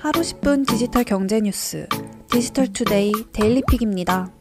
하루 10분 디지털 경제 뉴스 디지털투데이 데일리픽입니다.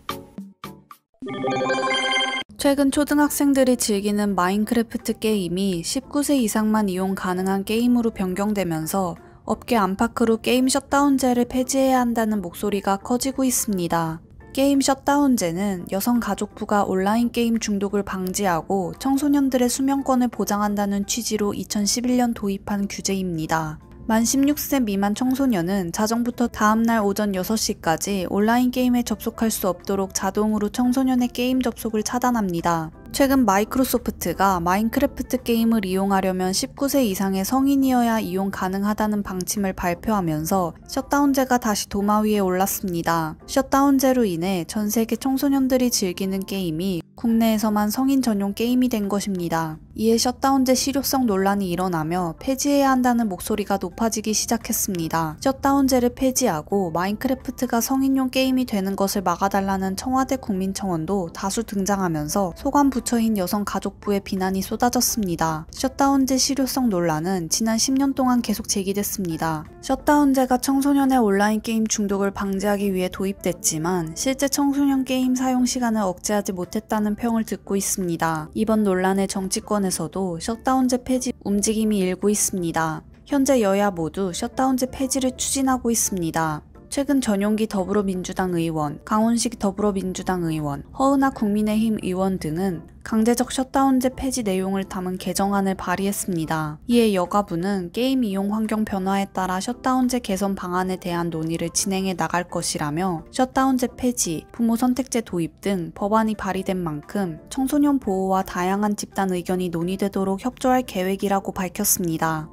최근 초등학생들이 즐기는 마인크래프트 게임이 19세 이상만 이용 가능한 게임으로 변경되면서 업계 안팎으로 게임 셧다운제를 폐지해야 한다는 목소리가 커지고 있습니다. 게임 셧다운제는 여성가족부가 온라인 게임 중독을 방지하고 청소년들의 수면권을 보장한다는 취지로 2011년 도입한 규제입니다. 만 16세 미만 청소년은 자정부터 다음날 오전 6시까지 온라인 게임에 접속할 수 없도록 자동으로 청소년의 게임 접속을 차단합니다. 최근 마이크로소프트가 마인크래프트 게임을 이용하려면 19세 이상의 성인이어야 이용 가능하다는 방침을 발표하면서 셧다운제가 다시 도마 위에 올랐습니다. 셧다운제로 인해 전 세계 청소년들이 즐기는 게임이 국내에서만 성인 전용 게임이 된 것입니다. 이에 셧다운제 실효성 논란이 일어나며 폐지해야 한다는 목소리가 높아지기 시작했습니다. 셧다운제를 폐지하고 마인크래프트가 성인용 게임이 되는 것을 막아달라는 청와대 국민청원도 다수 등장하면서 소관 부처인 여성가족부의 비난이 쏟아졌습니다. 셧다운제 실효성 논란은 지난 10년 동안 계속 제기됐습니다. 셧다운제가 청소년의 온라인 게임 중독을 방지하기 위해 도입됐지만 실제 청소년 게임 사용 시간을 억제하지 못했다는 평을 듣고 있습니다. 이번 논란의 정치권에서도 셧다운제 폐지 움직임이 일고 있습니다. 현재 여야 모두 셧다운제 폐지를 추진하고 있습니다. 최근 전용기 더불어민주당 의원, 강훈식 더불어민주당 의원, 허은하 국민의힘 의원 등은 강제적 셧다운제 폐지 내용을 담은 개정안을 발의했습니다. 이에 여가부는 게임 이용 환경 변화에 따라 셧다운제 개선 방안에 대한 논의를 진행해 나갈 것이라며 셧다운제 폐지, 부모 선택제 도입 등 법안이 발의된 만큼 청소년 보호와 다양한 집단 의견이 논의되도록 협조할 계획이라고 밝혔습니다.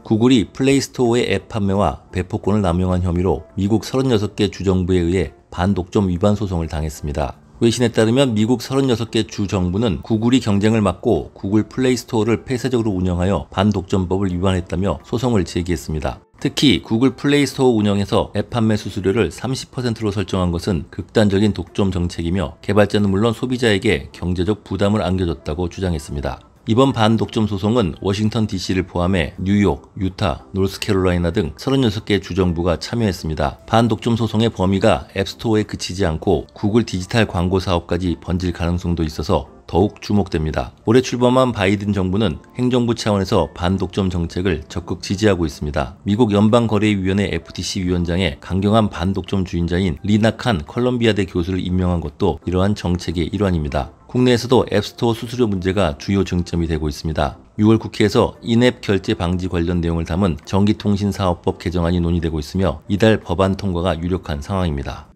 구글이 플레이스토어의 앱 판매와 배포권을 남용한 혐의로 미국 36개 주정부에 의해 반독점 위반 소송을 당했습니다. 외신에 따르면 미국 36개 주정부는 구글이 경쟁을 막고 구글 플레이스토어를 폐쇄적으로 운영하여 반독점법을 위반했다며 소송을 제기했습니다. 특히 구글 플레이스토어 운영에서 앱 판매 수수료를 30%로 설정한 것은 극단적인 독점 정책이며 개발자는 물론 소비자에게 경제적 부담을 안겨줬다고 주장했습니다. 이번 반독점 소송은 워싱턴 DC를 포함해 뉴욕, 유타, 노스캐롤라이나 등 36개 주정부가 참여했습니다. 반독점 소송의 범위가 앱스토어에 그치지 않고 구글 디지털 광고 사업까지 번질 가능성도 있어서 더욱 주목됩니다. 올해 출범한 바이든 정부는 행정부 차원에서 반독점 정책을 적극 지지하고 있습니다. 미국 연방거래위원회 FTC 위원장에 강경한 반독점 주인자인 리나 칸 컬럼비아대 교수를 임명한 것도 이러한 정책의 일환입니다. 국내에서도 앱스토어 수수료 문제가 주요 쟁점이 되고 있습니다. 6월 국회에서 인앱 결제 방지 관련 내용을 담은 전기통신사업법 개정안이 논의되고 있으며 이달 법안 통과가 유력한 상황입니다.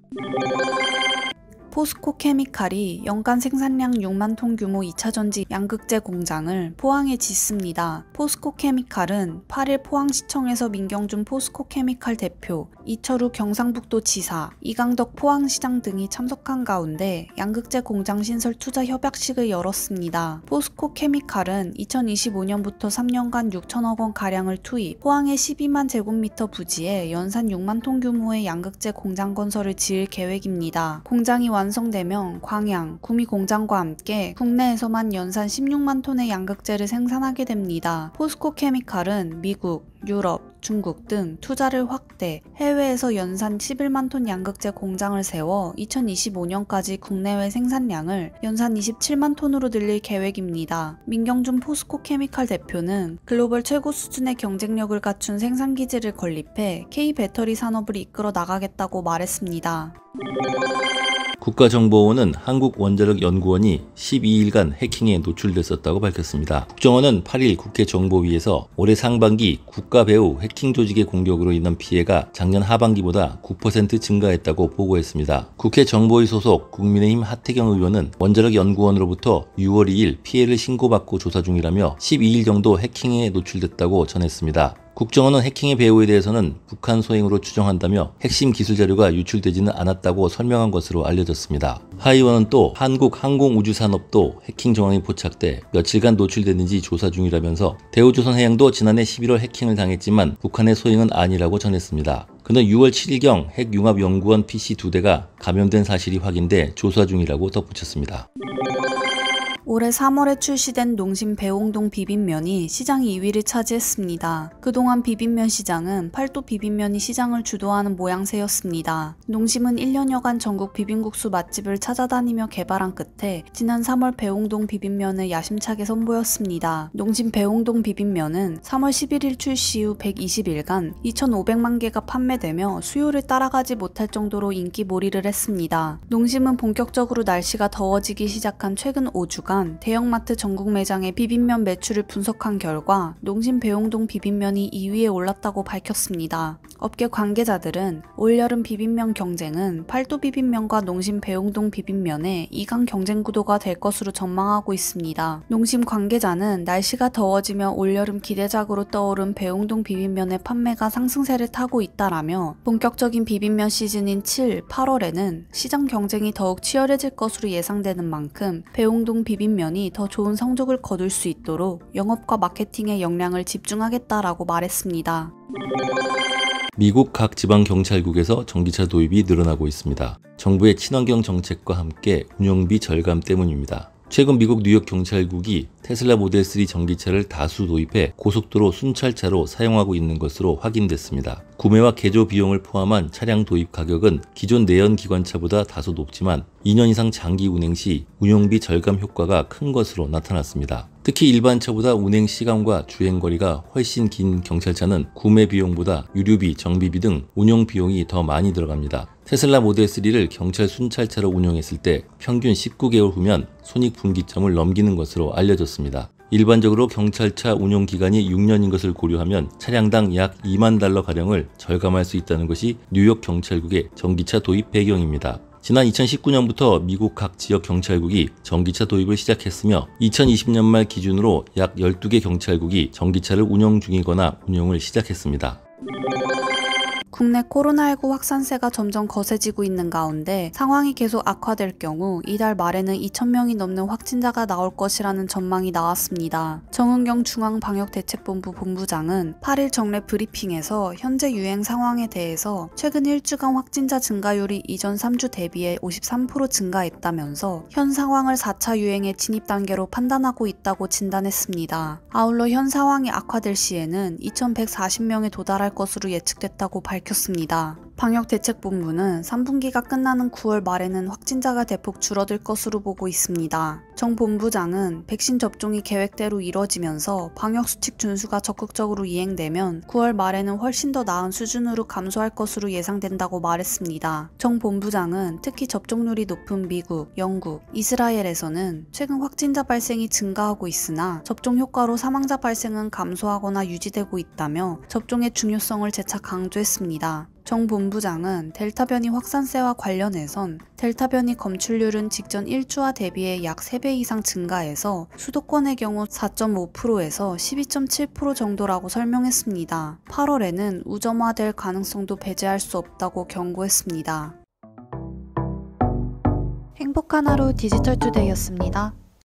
포스코 케미칼이 연간 생산량 6만 톤 규모 2차전지 양극재 공장을 포항에 짓습니다. 포스코 케미칼은 8일 포항시청에서 민경준 포스코 케미칼 대표, 이철우 경상북도 지사, 이강덕 포항시장 등이 참석한 가운데 양극재 공장 신설 투자 협약식을 열었습니다. 포스코 케미칼은 2025년부터 3년간 6천억 원 가량을 투입, 포항의 12만 제곱미터 부지에 연산 6만 톤 규모의 양극재 공장 건설을 지을 계획입니다. 공장이 완성되면 광양, 구미 공장과 함께 국내에서만 연산 16만 톤의 양극재를 생산하게 됩니다. 포스코 케미칼은 미국, 유럽, 중국 등 투자를 확대, 해외에서 연산 11만 톤 양극재 공장을 세워 2025년까지 국내외 생산량을 연산 27만 톤으로 늘릴 계획입니다. 민경준 포스코 케미칼 대표는 글로벌 최고 수준의 경쟁력을 갖춘 생산기지를 건립해 K배터리 산업을 이끌어 나가겠다고 말했습니다. 국가정보원은 한국원자력연구원이 12일간 해킹에 노출됐었다고 밝혔습니다. 국정원은 8일 국회 정보위에서 올해 상반기 국가배후 해킹 조직의 공격으로 인한 피해가 작년 하반기보다 9% 증가했다고 보고했습니다. 국회 정보위 소속 국민의힘 하태경 의원은 원자력연구원으로부터 6월 2일 피해를 신고받고 조사 중이라며 12일 정도 해킹에 노출됐다고 전했습니다. 국정원은 해킹의 배후에 대해서는 북한 소행으로 추정한다며 핵심 기술 자료가 유출되지는 않았다고 설명한 것으로 알려졌습니다. 하 의원은 또 한국항공우주산업도 해킹 정황이 포착돼 며칠간 노출됐는지 조사 중이라면서 대우조선해양도 지난해 11월 해킹을 당했지만 북한의 소행은 아니라고 전했습니다. 그는 6월 7일경 핵융합연구원 PC 2대가 감염된 사실이 확인돼 조사 중이라고 덧붙였습니다. 올해 3월에 출시된 농심 배홍동 비빔면이 시장 2위를 차지했습니다. 그동안 비빔면 시장은 팔도 비빔면이 시장을 주도하는 모양새였습니다. 농심은 1년여간 전국 비빔국수 맛집을 찾아다니며 개발한 끝에 지난 3월 배홍동 비빔면을 야심차게 선보였습니다. 농심 배홍동 비빔면은 3월 11일 출시 후 120일간 2,500만 개가 판매되며 수요를 따라가지 못할 정도로 인기몰이를 했습니다. 농심은 본격적으로 날씨가 더워지기 시작한 최근 5주간 대형마트 전국 매장의 비빔면 매출을 분석한 결과 농심 배홍동 비빔면이 2위에 올랐다고 밝혔습니다. 업계 관계자들은 올여름 비빔면 경쟁은 팔도 비빔면과 농심 배홍동 비빔면의 2강 경쟁 구도가 될 것으로 전망하고 있습니다. 농심 관계자는 날씨가 더워지며 올여름 기대작으로 떠오른 배홍동 비빔면의 판매가 상승세를 타고 있다라며 본격적인 비빔면 시즌인 7, 8월에는 시장 경쟁이 더욱 치열해질 것으로 예상되는 만큼 배홍동 비빔면이 더 좋은 성적을 거둘 수 있도록 영업과 마케팅에 역량을 집중하겠다라고 말했습니다. 미국 각 지방 경찰국에서 전기차 도입이 늘어나고 있습니다. 정부의 친환경 정책과 함께 운영비 절감 때문입니다. 최근 미국 뉴욕 경찰국이 테슬라 모델 3 전기차를 다수 도입해 고속도로 순찰차로 사용하고 있는 것으로 확인됐습니다. 구매와 개조 비용을 포함한 차량 도입 가격은 기존 내연 기관차보다 다소 높지만 2년 이상 장기 운행 시 운영비 절감 효과가 큰 것으로 나타났습니다. 특히 일반차보다 운행 시간과 주행거리가 훨씬 긴 경찰차는 구매 비용보다 유류비, 정비비 등 운영 비용이 더 많이 들어갑니다. 테슬라 모델 3를 경찰 순찰차로 운영했을 때 평균 19개월 후면 손익분기점을 넘기는 것으로 알려졌습니다. 일반적으로 경찰차 운용 기간이 6년인 것을 고려하면 차량당 약 2만 달러가량을 절감할 수 있다는 것이 뉴욕 경찰국의 전기차 도입 배경입니다. 지난 2019년부터 미국 각 지역 경찰국이 전기차 도입을 시작했으며 2020년 말 기준으로 약 12개 경찰국이 전기차를 운영 중이거나 운영을 시작했습니다. 국내 코로나19 확산세가 점점 거세지고 있는 가운데 상황이 계속 악화될 경우 이달 말에는 2,000명이 넘는 확진자가 나올 것이라는 전망이 나왔습니다. 정은경 중앙방역대책본부 본부장은 8일 정례 브리핑에서 현재 유행 상황에 대해서 최근 1주간 확진자 증가율이 이전 3주 대비해 53% 증가했다면서 현 상황을 4차 유행의 진입 단계로 판단하고 있다고 진단했습니다. 아울러 현 상황이 악화될 시에는 2,140명에 도달할 것으로 예측됐다고 밝혔습니다. 방역대책본부는 3분기가 끝나는 9월 말에는 확진자가 대폭 줄어들 것으로 보고 있습니다. 정 본부장은 백신 접종이 계획대로 이뤄지면서 방역수칙 준수가 적극적으로 이행되면 9월 말에는 훨씬 더 나은 수준으로 감소할 것으로 예상된다고 말했습니다. 정 본부장은 특히 접종률이 높은 미국, 영국, 이스라엘에서는 최근 확진자 발생이 증가하고 있으나 접종 효과로 사망자 발생은 감소하거나 유지되고 있다며 접종의 중요성을 재차 강조했습니다. 정 본부장은 델타 변이 확산세와 관련해선 델타 변이 검출률은 직전 1주와 대비해 약 3배 이상 증가해서 수도권의 경우 4.5%에서 12.7% 정도라고 설명했습니다. 8월에는 우점화될 가능성도 배제할 수 없다고 경고했습니다. 행복한 하루 디지털투데이였습니다.